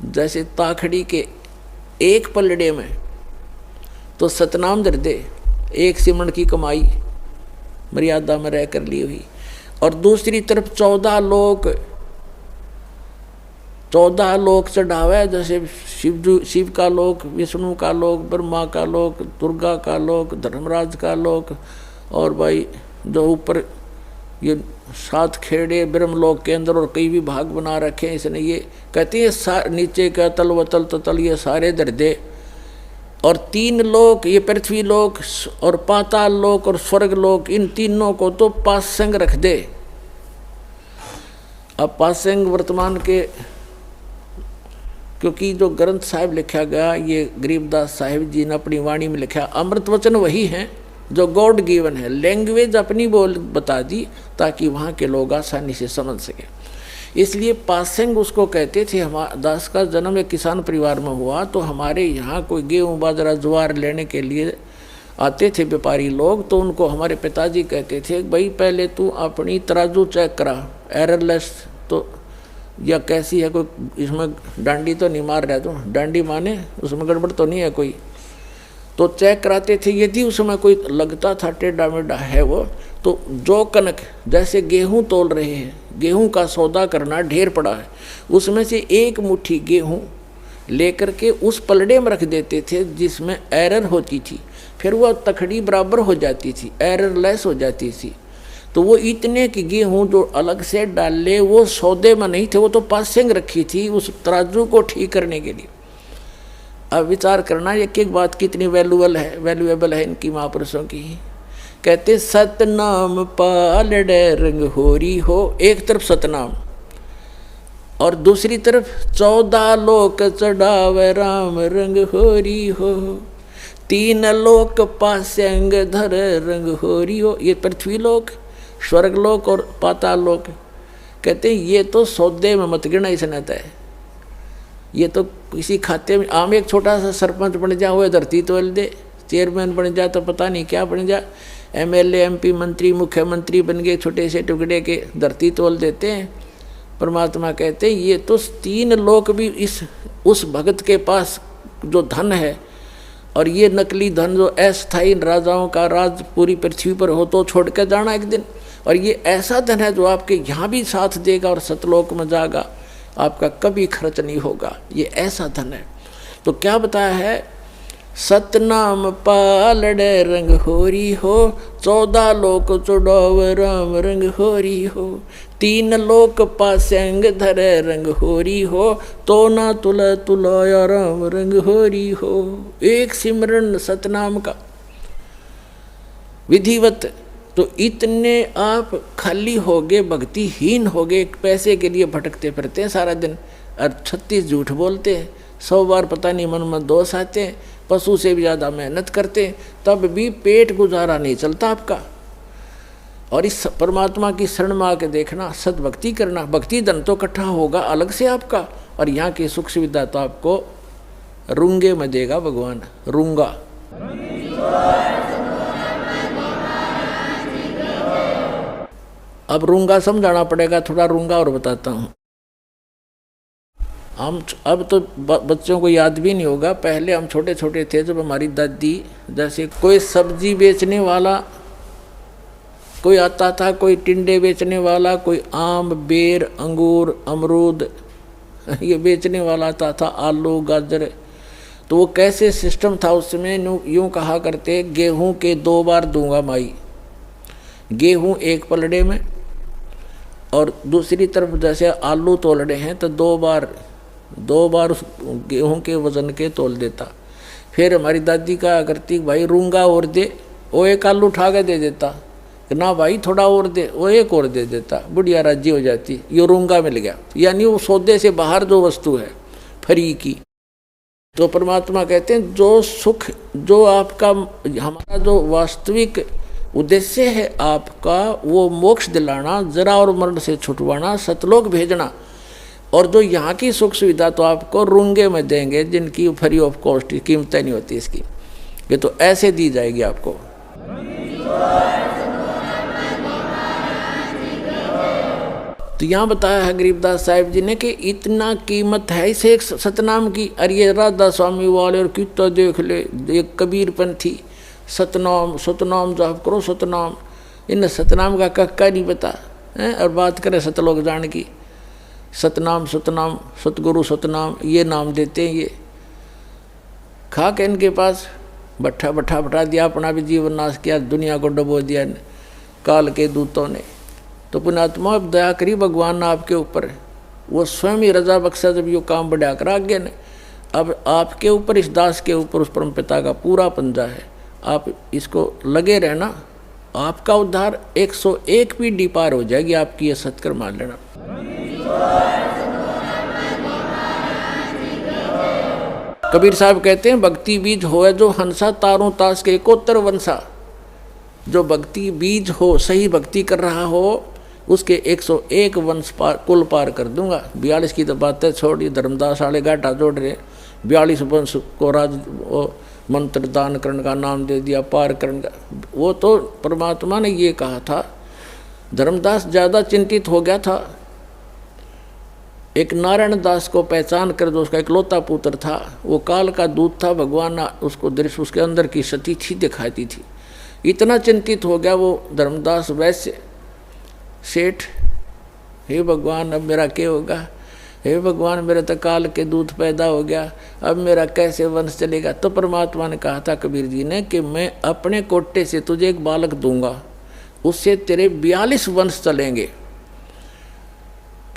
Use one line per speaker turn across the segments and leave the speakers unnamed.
जैसे ताखड़ी के एक पलड़े में तो सतनाम दर दे, एक सिमण की कमाई मर्यादा में रह कर ली हुई, और दूसरी तरफ 14 लोक चढ़ावे, जैसे शिव का लोक, विष्णु का लोक, ब्रह्मा का लोक, दुर्गा का लोक, धर्मराज का लोक, और भाई जो ऊपर ये 7 खेड़े ब्रह्मलोक के अंदर और कई भी भाग बना रखे हैं इसने। ये कहते हैं नीचे का तल वतल ततल ये सारे दर दे, और 3 लोक, ये पृथ्वी लोक और पाताल लोक और स्वर्ग लोक, इन तीनों को तो पासंग रख दे। अब पासंग वर्तमान के, क्योंकि जो ग्रंथ साहिब लिखा गया ये गरीबदास साहिब जी ने अपनी वाणी में लिखा, अमृत वचन वही है जो गॉड गिवन है, लैंग्वेज अपनी बोल बता दी ताकि वहाँ के लोग आसानी से समझ सकें। इसलिए पासंग उसको कहते थे। हमारा दास का जन्म एक किसान परिवार में हुआ, तो हमारे यहाँ कोई गेहूँ बाजरा ज्वार लेने के लिए आते थे व्यापारी लोग, तो उनको हमारे पिताजी कहते थे भाई पहले तू अपनी तराजू चेक करा, एररलेस तो या कैसी है, कोई इसमें डांडी तो नहीं मार रहा, तो डांडी माने उसमें गड़बड़ तो नहीं है कोई, तो चेक कराते थे। यदि उसमें कोई लगता था टेढ़ा मेढ़ा है वो, तो जो कनक, जैसे गेहूं तोल रहे हैं, गेहूं का सौदा करना ढेर पड़ा है, उसमें से एक मुट्ठी गेहूं लेकर के उस पलड़े में रख देते थे जिसमें एरर होती थी, फिर वह तखड़ी बराबर हो जाती थी, एररलेस हो जाती थी। तो वो इतने की गेहूं जो अलग से डाले वो सौदे में नहीं थे, वो तो पासिंग रखी थी उस तराजू को ठीक करने के लिए। अब विचार करना एक एक बात कितनी वैल्यूएबल है इनकी महापुरुषों की। कहते सतनाम पालड़े रंग होरी हो, एक तरफ सतनाम और दूसरी तरफ 14 लोक चढ़ावे राम रंग होरी हो, 3 लोक पास्यंग धर रंग होरी हो। ये पृथ्वी लोक, स्वर्ग लोक और पाताल लोक। कहते हैं ये तो सौदे में मत गिना इसने तय, ये तो किसी खाते में आम एक छोटा सा सरपंच बन जा हुए धरती तोल दे, चेयरमैन बन जा तो पता नहीं क्या बन जा, एमएलए एमपी मंत्री मुख्यमंत्री बन गए, छोटे से टुकड़े के धरती तोल देते हैं। परमात्मा कहते हैं ये तो 3 लोक भी उस भगत के पास जो धन है, और ये नकली धन जो अस्थायी राजाओं का राज पूरी पृथ्वी पर हो तो छोड़ कर जाना एक दिन, और ये ऐसा धन है जो आपके यहाँ भी साथ देगा और सतलोक में जाएगा, आपका कभी खर्च नहीं होगा, ये ऐसा धन है। तो क्या बताया है, सतनाम पालड़े रंग होरी हो, 14 लोक चढ़ाव राम रंग होरी हो, 3 लोक पास्यंग धरे रंग होरी हो, तो ना तुला तुलाया राम रंग होरी हो। एक सिमरन सतनाम का विधिवत, तो इतने आप खाली हो गए, भक्तिहीन हो गए, पैसे के लिए भटकते फिरते हैं सारा दिन, और 36 झूठ बोलते हैं, 100 बार पता नहीं मन में दोष आते हैं, पशु से भी ज़्यादा मेहनत करते हैं, तब भी पेट गुजारा नहीं चलता आपका। और इस परमात्मा की शरण में आके देखना, सद्भक्ति करना, भक्ति धन तो इकट्ठा होगा अलग से आपका, और यहाँ की सुख सुविधा तो आपको रूंगे में देगा भगवान, रूंगा। अब रूंगा समझाना पड़ेगा, थोड़ा रूंगा और बताता हूँ। हम अब तो बच्चों को याद भी नहीं होगा, पहले हम छोटे छोटे थे जब हमारी दादी, जैसे कोई सब्जी बेचने वाला कोई आता था, कोई टिंडे बेचने वाला, कोई आम बेर अंगूर अमरूद ये बेचने वाला आता था, आलू गाजर। तो वो कैसे सिस्टम था उसमें, यूँ कहा करते गेहूं के 2 बार दूंगा माई, गेहूं एक पलड़े में, और दूसरी तरफ जैसे आलू तोलड़े हैं तो 2 बार उस गेहूं के वजन के तोल देता। फिर हमारी दादी कहा करती भाई रूंगा और दे, वो एक आलू उठा के दे देता, ना भाई थोड़ा और दे, वो एक और दे देता, बुढ़िया राजी हो जाती, ये रूंगा मिल गया। यानी वो सौदे से बाहर जो वस्तु है फ्री की। तो परमात्मा कहते हैं जो सुख, जो आपका हमारा जो वास्तविक उद्देश्य है आपका, वो मोक्ष दिलाना, जरा और मरण से छुटवाना, सतलोक भेजना, और जो यहाँ की सुख सुविधा तो आपको रूंगे में देंगे, जिनकी फ्री ऑफ कॉस्ट कीमतें नहीं होती इसकी, ये तो ऐसे दी जाएगी आपको। तो यहाँ बताया है गरीबदास साहिब जी ने कि इतना कीमत है इसे एक सतनाम की। अरे ये राधा स्वामी वाले और कितना देख ले, एक कबीरपंथी सतनाम सतनाम जाप करो सतनाम, इन सतनाम का कक्का नहीं पता है। और बात करें सतलोक जान की, सतनाम सतनाम सतगुरु सतनाम ये नाम देते हैं। ये खा के इनके पास बट्ठा बट्ठा बटा दिया, अपना भी जीवन नाश किया, दुनिया को डुबो दिया काल के दूतों ने। तो पुण्यात्मा अब दया करी भगवान ने आपके ऊपर, वो स्वयं ही रजा बख्शा जब ये काम बढ़ा कर आगे ने। अब आपके ऊपर, इस दास के ऊपर उस परम पिता का पूरा पंजा है। आप इसको लगे रहना, आपका उद्धार 101 पीढ़ी पार हो जाएगी आपकी, ये सत्कर मान लेना। कबीर साहब कहते हैं भक्ति बीज होए जो हंसा, तारों तास के एकोत्तर वंशा। जो भक्ति बीज हो, सही भक्ति कर रहा हो, उसके 101 वंश कुल पार कर दूंगा। 42 की तो बातें छोड़ी, धर्मदास वाले घाटा जोड़ रहे। 42 वंश को राज मंत्र दान करने का नाम दे दिया, पार करने का। वो तो परमात्मा ने ये कहा था। धर्मदास ज़्यादा चिंतित हो गया था। एक नारायण दास को पहचान कर, जो उसका इकलौता पुत्र था, वो काल का दूत था। भगवान ने उसको दृश्य, उसके अंदर की सती थी दिखाती थी। इतना चिंतित हो गया वो धर्मदास वैश्य सेठ, हे भगवान अब मेरा क्या होगा, हे भगवान मेरे तो काल के दूत पैदा हो गया, अब मेरा कैसे वंश चलेगा। तो परमात्मा ने कहा था कबीर जी ने कि मैं अपने कोटे से तुझे एक बालक दूंगा, उससे तेरे 42 वंश चलेंगे।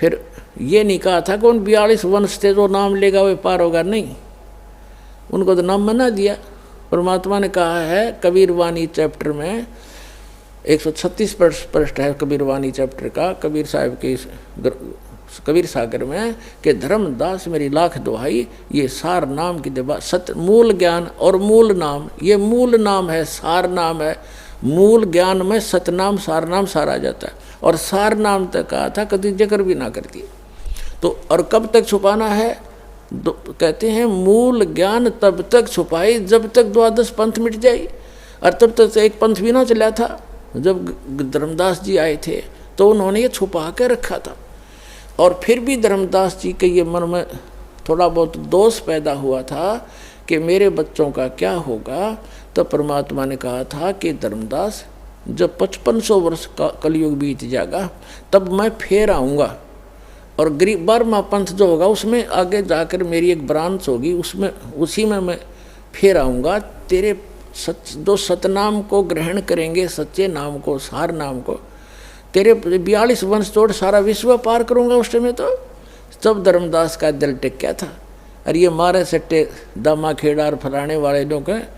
फिर ये नहीं कहा था कि उन 42 वंश से जो नाम लेगा वह पार होगा, नहीं, उनको तो नाम मना दिया। परमात्मा ने कहा है कबीर वाणी चैप्टर में 136 पृष्ठ है कबीर वाणी चैप्टर का, कबीर साहब के कबीर सागर में, कि धर्मदास मेरी लाख दुहाई, ये सार नाम की देवा सत मूल ज्ञान और मूल नाम, ये मूल नाम है, सार नाम है। मूल ज्ञान में सतनाम सार नाम सार आ जाता है। और सार नाम तक कहा था कभी जिक्र भी ना करती। तो और कब तक छुपाना है, कहते हैं मूल ज्ञान तब तक छुपाई जब तक 12 पंथ मिट जाए। और तब तक एक पंथ भी ना चला था। जब धर्मदास जी आए थे तो उन्होंने ये छुपा के रखा था। और फिर भी धर्मदास जी के ये मन में थोड़ा बहुत दोष पैदा हुआ था कि मेरे बच्चों का क्या होगा। तो परमात्मा ने कहा था कि धर्मदास जब 5500 वर्ष का कलयुग बीत जाएगा तब मैं फिर आऊँगा, और गरीब 12वां पंथ जो होगा उसमें आगे जाकर मेरी एक ब्रांच होगी, उसमें उसी में मैं फिर आऊँगा। तेरे जो सतनाम को ग्रहण करेंगे, सच्चे नाम को, सार नाम को, तेरे 42 वंश तोड़ सारा विश्व पार करूँगा उस समय। तो तब धर्मदास का दिल टिक गया था। अरे ये मारे सट्टे दामा खेड़ा और फलाने वाले लोग हैं,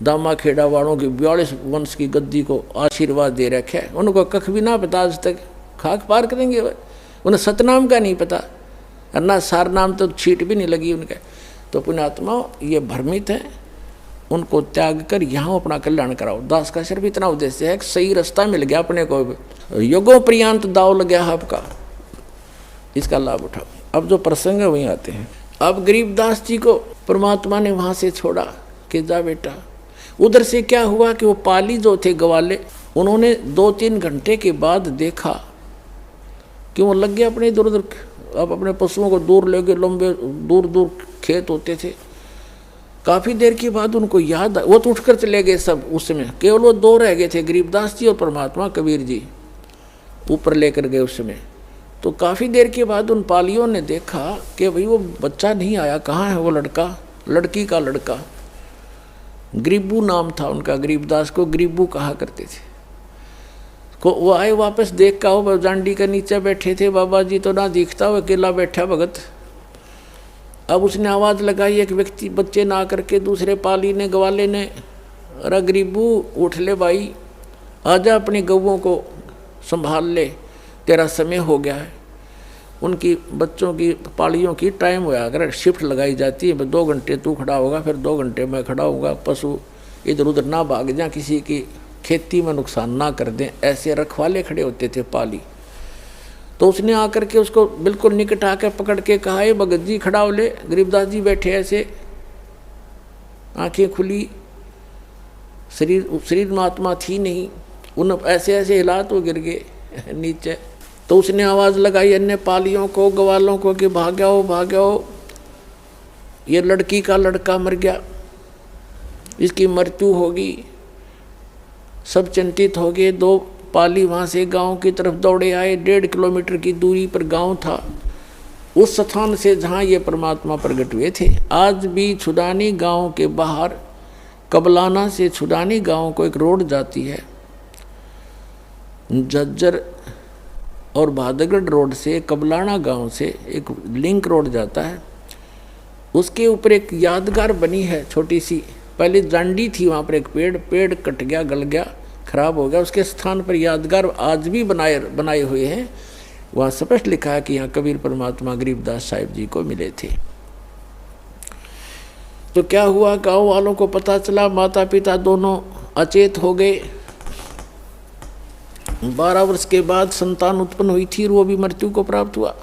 दामा खेड़ा वालों की 42 वंश की गद्दी को आशीर्वाद दे रखे है, उनको कख भी ना पता आज तक, खाक पार करेंगे वह, उन्हें सतनाम का नहीं पता, और ना सार नाम तो छीट भी नहीं लगी उनके। तो पुण्यात्मा ये भ्रमित हैं, उनको त्याग कर यहाँ अपना कल्याण कराओ। दास का सिर्फ इतना उद्देश्य है कि सही रास्ता मिल गया अपने को, युगों पर्यंत दाव लग गया आपका, इसका लाभ उठाओ। अब जो प्रसंग है वहीं आते हैं। अब गरीबदास जी को परमात्मा ने वहाँ से छोड़ा कि जा बेटा। उधर से क्या हुआ कि वो पाली जो थे ग्वाले, उन्होंने 2-3 घंटे के बाद देखा कि वो लग गया अपने इधर उधर, अब अपने पशुओं को दूर ले गए, लंबे दूर दूर खेत होते थे। काफ़ी देर के बाद उनको याद, वो तो उठकर चले गए सब। उस समय केवल वो 2 रह गए थे, गरीबदास जी और परमात्मा कबीर जी ऊपर लेकर गए उस समय। तो काफ़ी देर के बाद उन पालियों ने देखा कि भाई वो बच्चा नहीं आया, कहाँ है वो लड़का, लड़की का लड़का। गरीबू नाम था उनका, गरीबदास को गरीबू कहा करते थे। को वो आए वापस, देख का हो जांडी के नीचे बैठे थे बाबा जी, तो ना दिखता वो अकेला बैठा भगत। अब उसने आवाज़ लगाई, एक व्यक्ति बच्चे ना करके, दूसरे पाली ने, ग्वाले ने, अरे गरीबू उठ ले भाई, आजा अपनी गौओं को संभाल ले, तेरा समय हो गया है। उनकी बच्चों की पालियों की टाइम होया, अगर शिफ्ट लगाई जाती है, 2 घंटे तू खड़ा होगा, फिर 2 घंटे मैं खड़ा होगा, पशु इधर उधर ना भाग जाए, किसी की खेती में नुकसान ना कर दें, ऐसे रखवाले खड़े होते थे पाली। तो उसने आकर के उसको बिल्कुल निकट आकर पकड़ के कहा, ये भगत जी खड़ा हो ले। गरीबदास जी बैठे ऐसे, आंखें खुली, शरीर में आत्मा थी नहीं, उन ऐसे ऐसे हिला तो गिर गए नीचे। तो उसने आवाज़ लगाई अन्य पालियों को, ग्वालों को कि भाग्यो भाग्यो, ये लड़की का लड़का मर गया, इसकी मृत्यु होगी। सब चिंतित हो गए। 2 पाली वहाँ से गांव की तरफ दौड़े आए। 1.5 किलोमीटर की दूरी पर गांव था, उस स्थान से जहाँ ये परमात्मा प्रकट हुए थे। आज भी छुडानी गांव के बाहर कबलाना से छुडानी गांव को एक रोड जाती है, झज्जर और भादगढ़ रोड से कबलाना गांव से एक लिंक रोड जाता है। उसके ऊपर एक यादगार बनी है छोटी सी, पहले जांडी थी वहाँ पर एक पेड़ कट गया, गल गया, खराब हो गया। उसके स्थान पर यादगार आज भी बनाए हुए हैं। वहाँ स्पष्ट लिखा है कि यहाँ कबीर परमात्मा गरीबदास साहिब जी को मिले थे। तो क्या हुआ, गांव वालों को पता चला, माता पिता दोनों अचेत हो गए। 12 वर्ष के बाद संतान उत्पन्न हुई थी और वो भी मृत्यु को प्राप्त हुआ।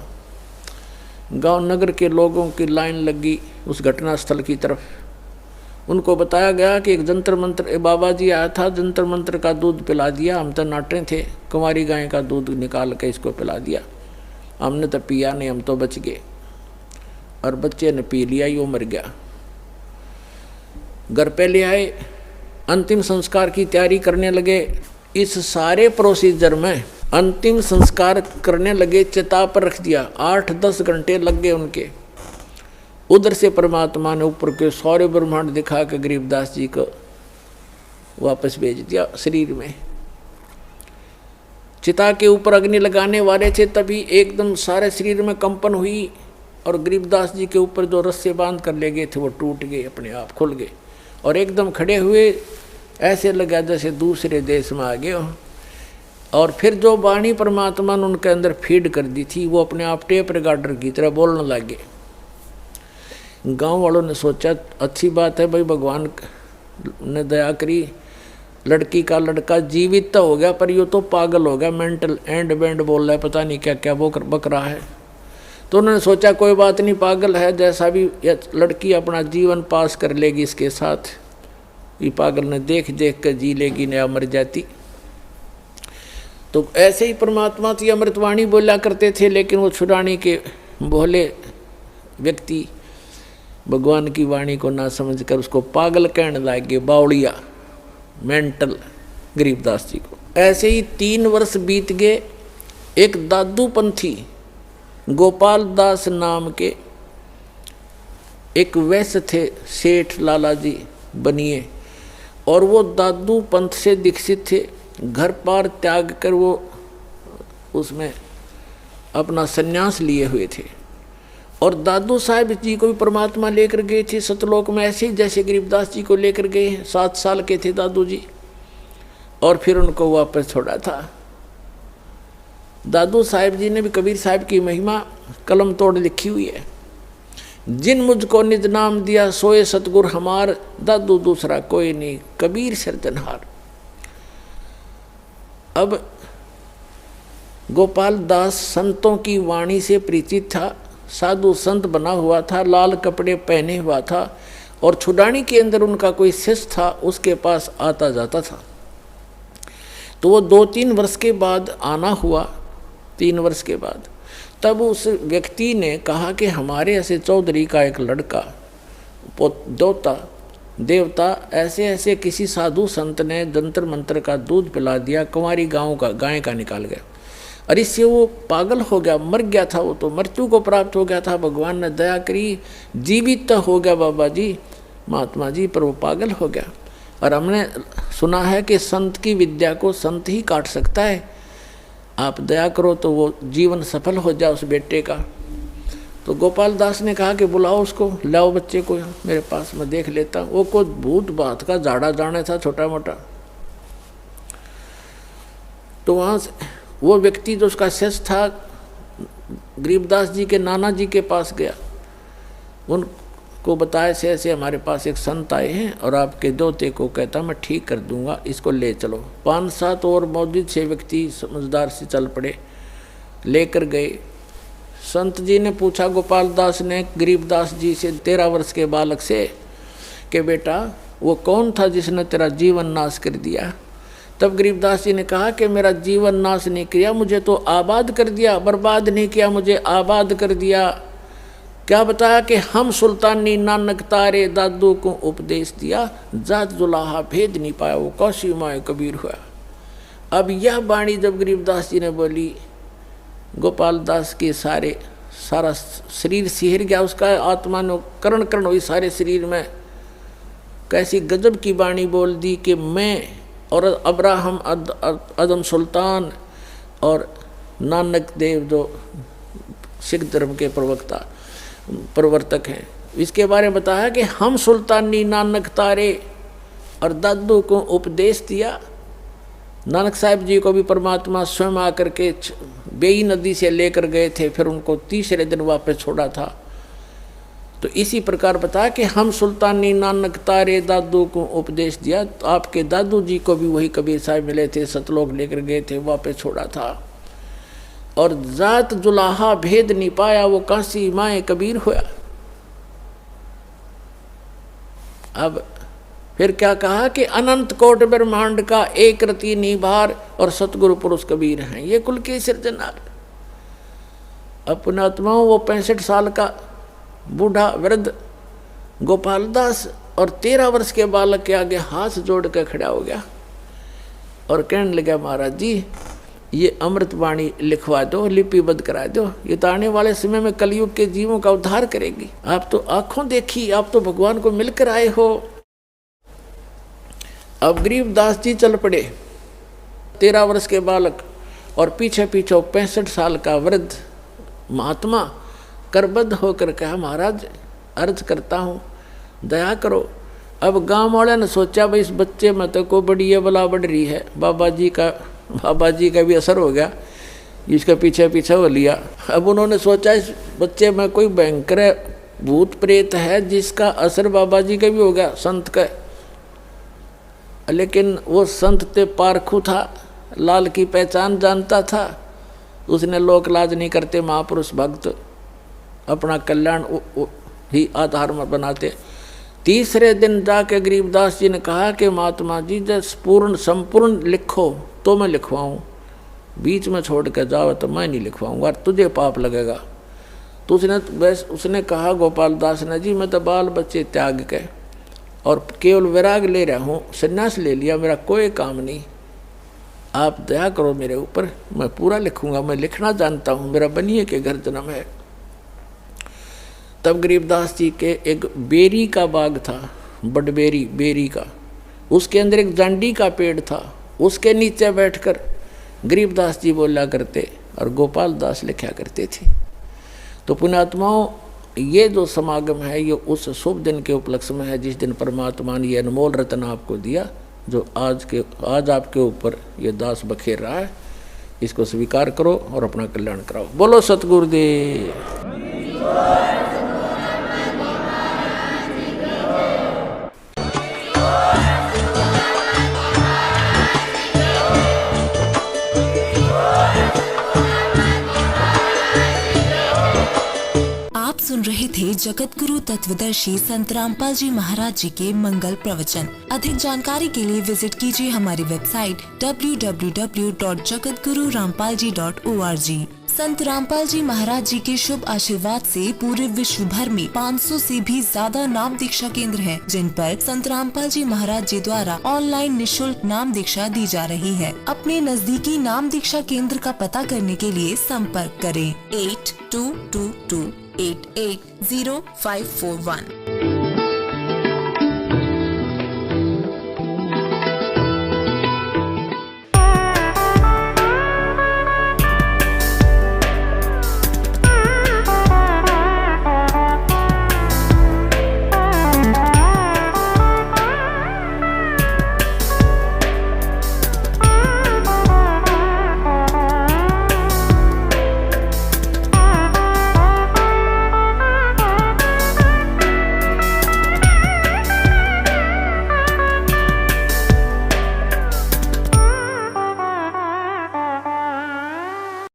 गांव नगर के लोगों की लाइन लगी उस घटना स्थल की तरफ। उनको बताया गया कि एक जंतर मंत्र बाबा जी आया था, जंतर मंत्र का दूध पिला दिया। हम तो नाटे थे, कुंवारी गाय का दूध निकाल के इसको पिला दिया। हमने तो पिया नहीं, हम तो बच गए। और बच्चे ने पी लिया, यो मर गया। घर पे ले आए, अंतिम संस्कार की तैयारी करने लगे। इस सारे प्रोसीजर में अंतिम संस्कार करने लगे, चिता पर रख दिया। 8-10 घंटे लग गए उनके। उधर से परमात्मा ने ऊपर के सारे ब्रह्मांड दिखा के गरीबदास जी को वापस भेज दिया शरीर में। चिता के ऊपर अग्नि लगाने वाले थे, तभी एकदम सारे शरीर में कंपन हुई और गरीबदास जी के ऊपर जो रस्से बांध कर ले गए थे वो टूट गए, अपने आप खुल गए और एकदम खड़े हुए। ऐसे लगा जैसे दूसरे देश में आ गए हो। और फिर जो वाणी परमात्मा ने उनके अंदर फीड कर दी थी वो अपने आप टेप रिकॉर्डर की तरह बोलने लगे। गांव वालों ने सोचा अच्छी बात है भाई, भगवान ने दया करी, लड़की का लड़का जीवित तो हो गया पर ये तो पागल हो गया, मेंटल एंड बैंड बोल रहा है, पता नहीं क्या क्या वो बक रहा है। तो उन्होंने सोचा कोई बात नहीं, पागल है, जैसा भी लड़की अपना जीवन पास कर लेगी इसके साथ। ये पागल ने देख देख कर जी लेगी, नया मर जाती। तो ऐसे ही परमात्मा की अमृतवाणी बोला करते थे, लेकिन वो छुड़ाने के भोले व्यक्ति भगवान की वाणी को ना समझकर उसको पागल कहने लगे, बावड़िया, मेंटल गरीबदास जी को। ऐसे ही 3 वर्ष बीत गए। एक दादू पंथी गोपाल दास नाम के एक वैश्य थे, सेठ लाला जी बनिए, और वो दादू पंथ से दीक्षित थे। घर पार त्याग कर वो उसमें अपना संन्यास लिए हुए थे। और दादू साहब जी को भी परमात्मा लेकर गए थे सतलोक में, ऐसे ही जैसे गरीबदास जी को लेकर गए हैं। 7 साल के थे दादू जी और फिर उनको वापस छोड़ा था। दादू साहब जी ने भी कबीर साहब की महिमा कलम तोड़ लिखी हुई है। जिन मुझको निज नाम दिया सोए सतगुर हमार, दादू दूसरा कोई नहीं, कबीर सिरजनहार। अब गोपाल दास संतों की वाणी से परिचित था, साधु संत बना हुआ था, लाल कपड़े पहने हुआ था और छुड़ानी के अंदर उनका कोई शिष्य था, उसके पास आता जाता था। तो वो 2-3 वर्ष के बाद आना हुआ, 3 वर्ष के बाद। तब उस व्यक्ति ने कहा कि हमारे ऐसे चौधरी का एक लड़का देवता ऐसे ऐसे किसी साधु संत ने जंतर मंत्र का दूध पिला दिया, कुंवारी गाय का निकाल गया। और इससे वो पागल हो गया, मर गया था, वो तो मृत्यु को प्राप्त हो गया था। भगवान ने दया करी, जीवित तो हो गया बाबा जी, महात्मा जी, पर वो पागल हो गया। और हमने सुना है कि संत की विद्या को संत ही काट सकता है। आप दया करो तो वो जीवन सफल हो जाए उस बेटे का। तो गोपाल दास ने कहा कि बुलाओ उसको, लाओ बच्चे को मेरे पास, मैं देख लेता हूँ। वो कुछ भूत बात का झाड़ा जाने था छोटा मोटा। तो वहाँ से वो व्यक्ति जो उसका शिष्य था गरीबदास जी के नाना जी के पास गया, उनको बताया से ऐसे हमारे पास एक संत आए हैं और आपके दोते को कहता मैं ठीक कर दूंगा, इसको ले चलो। 5-7 और मौजूद से व्यक्ति समझदार से चल पड़े, लेकर गए। संत जी ने पूछा गोपाल दास ने गरीबदास जी से 13 वर्ष के बालक से कि बेटा वो कौन था जिसने तेरा जीवन नाश कर दिया? तब गरीबदास जी ने कहा कि मेरा जीवन नाश नहीं किया, मुझे तो आबाद कर दिया, बर्बाद नहीं किया, मुझे आबाद कर दिया। क्या बताया कि हम सुल्तानी नानक तारे दादू को उपदेश दिया, जात जुलाहा भेद नहीं पाया, वो कौशी माए कबीर हुआ। अब यह वाणी जब गरीबदास जी ने बोली, गोपाल दास के सारा शरीर सिहर गया, उसका आत्मा ने करण करण हुई सारे शरीर में। कैसी गजब की वाणी बोल दी कि मैं और अब्राहम अदम सुल्तान और नानक देव जो सिख धर्म के प्रवर्तक हैं, इसके बारे में बताया कि हम सुल्तानी नानक तारे और दादू को उपदेश दिया। नानक साहब जी को भी परमात्मा स्वयं आकर के बेई नदी से लेकर गए थे, फिर उनको तीसरे दिन वापस छोड़ा था। तो इसी प्रकार बताया कि हम सुल्तानी नानक तारे दादू को उपदेश दिया। तो आपके दादू जी को भी वही कबीर साहब मिले थे, सतलोक लेकर गए थे, वापस छोड़ा था। और जात जुलाहा भेद नहीं पाया, वो काशी माए कबीर हुआ। अब फिर क्या कहा कि अनंत कोट ब्रह्मांड का एक रति निभार और सतगुरु पुरुष कबीर हैं, ये कुल की सिरजनार। अपने आत्माओं वो 65 साल का बूढ़ा वृद्ध गोपाल दास और 13 वर्ष के बालक के आगे हाथ जोड़ कर खड़ा हो गया और कहने लगा, महाराज जी ये अमृत वाणी लिखवा दो, लिपिबद्ध करा दो, ये तो आने वाले समय में कलयुग के जीवों का उद्धार करेगी। आप तो आंखों देखी, आप तो भगवान को मिलकर आए हो। अब गरीबदास जी चल पड़े, 13 वर्ष के बालक और पीछे पीछे 65 साल का वृद्ध महात्मा करबद्ध होकर कहा, महाराज अर्ज करता हूँ दया करो। अब गांव वाले ने सोचा भाई इस बच्चे में तो को बड़ी बला बढ़ रही है, बाबा जी का भी असर हो गया, इसका पीछे पीछे हो लिया। अब उन्होंने सोचा इस बच्चे में कोई भयंकर भूत प्रेत है जिसका असर बाबा जी का भी हो गया, संत का। लेकिन वो संत ते पारखू था, लाल की पहचान जानता था, उसने लोक लाज नहीं करते, महापुरुष भक्त अपना कल्याण ही आधार में बनाते। तीसरे दिन जाके गरीबदास जी ने कहा कि महात्मा जी जब संपूर्ण लिखो तो मैं लिखवाऊँ, बीच में छोड़ के जाओ तो मैं नहीं लिखवाऊँगा, तुझे पाप लगेगा। तो उसने कहा गोपाल दास ने, जी मैं तो बाल बच्चे त्याग के और केवल वैराग ले रहा हूँ, संन्यास ले लिया, मेरा कोई काम नहीं, आप दया करो मेरे ऊपर, मैं पूरा लिखूँगा, मैं लिखना जानता हूँ, मेरा बनिए के घर जन्म है। तब गरीबदास जी के एक बेरी का बाग था, बडबेरी बेरी का, उसके अंदर एक जांडी का पेड़ था, उसके नीचे बैठकर गरीबदास जी बोला करते और गोपाल दास लिखा करते थे। तो पुण्यात्माओं, ये जो समागम है ये उस शुभ दिन के उपलक्ष्य में है जिस दिन परमात्मा ने ये अनमोल रत्न आपको दिया, जो आज आपके ऊपर ये दास बखेर रहा है। इसको स्वीकार करो और अपना कल्याण कराओ। बोलो सतगुरुदेव।
सुन रहे थे जगत गुरु तत्वदर्शी संत रामपाल जी महाराज जी के मंगल प्रवचन। अधिक जानकारी के लिए विजिट कीजिए हमारी वेबसाइट www.jagatgururampalji.org। संत रामपाल जी महाराज जी के शुभ आशीर्वाद से पूरे विश्व भर में 500 से भी ज्यादा नाम दीक्षा केंद्र हैं, जिन पर संत रामपाल जी महाराज जी द्वारा ऑनलाइन निशुल्क नाम दीक्षा दी जा रही है। अपने नजदीकी नाम दीक्षा केंद्र का पता करने के लिए संपर्क करें 8222880541।